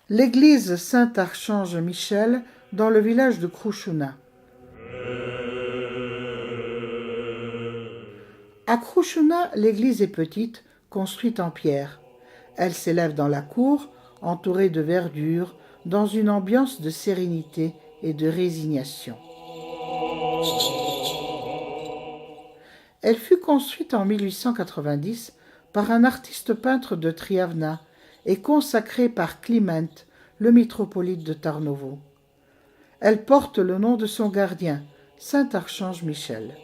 L'église Saint-Archange Michel dans le village de Krouchouna. À Krouchouna, l'église est petite, construite en pierre. Elle s'élève dans la cour, entourée de verdure, dans une ambiance de sérénité et de résignation. Elle fut construite en 1890 par un artiste peintre de Triavna et consacrée par Kliment, le mitropolite de Tarnovo. Elle porte le nom de son gardien, Saint Archange Michel.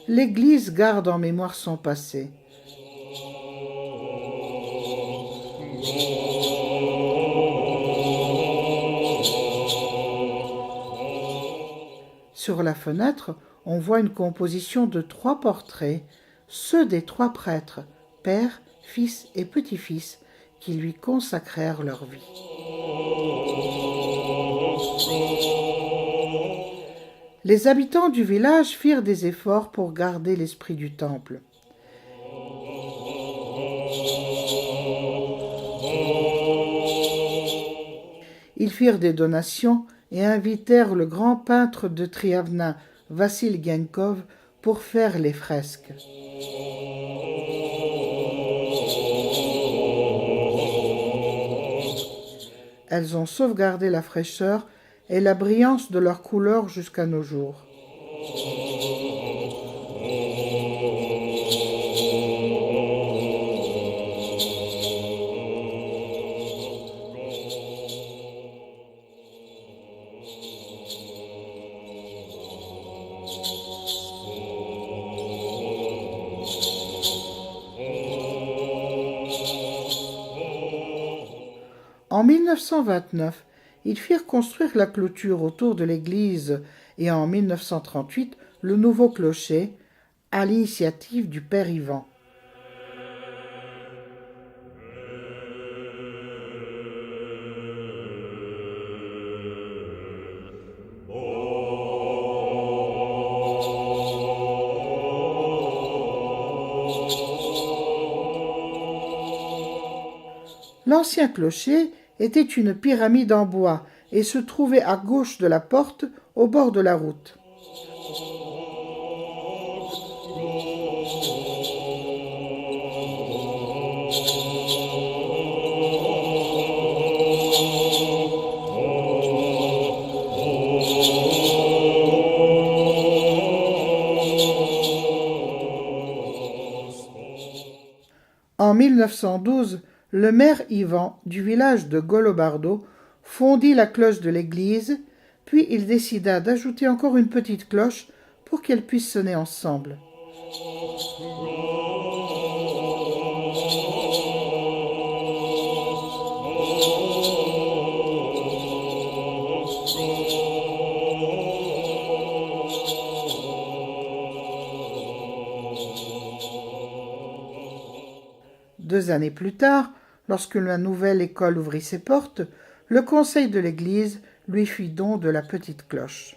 L'Église garde en mémoire son passé. Sur la fenêtre, on voit une composition de 3 portraits, ceux des 3 prêtres, père, fils et petit-fils, qui lui consacrèrent leur vie. Les habitants du village firent des efforts pour garder l'esprit du temple. Ils firent des donations et invitèrent le grand peintre de Triavna, Vassil Genkov, pour faire les fresques. Elles ont sauvegardé la fraîcheur et la brillance de leurs couleurs jusqu'à nos jours. En 1929, ils firent construire la clôture autour de l'église et en 1938, le nouveau clocher, à l'initiative du père Ivan. L'ancien clocher était une pyramide en bois et se trouvait à gauche de la porte, au bord de la route. En 1912, le maire Ivan du village de Golobardo fondit la cloche de l'église, puis il décida d'ajouter encore une petite cloche pour qu'elle puisse sonner ensemble. Deux années plus tard, lorsque la nouvelle école ouvrit ses portes, le conseil de l'église lui fit don de la petite cloche.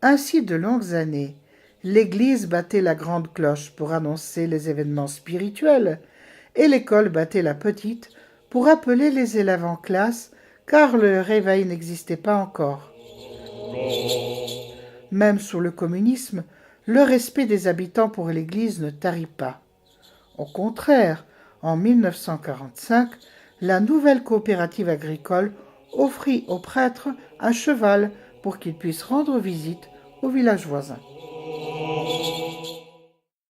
Ainsi, de longues années, l'église battait la grande cloche pour annoncer les événements spirituels et l'école battait la petite pour appeler les élèves en classe, car le réveil n'existait pas encore. Même sous le communisme, le respect des habitants pour l'Église ne tarit pas. Au contraire, en 1945, la nouvelle coopérative agricole offrit aux prêtres un cheval pour qu'ils puissent rendre visite aux villages voisins.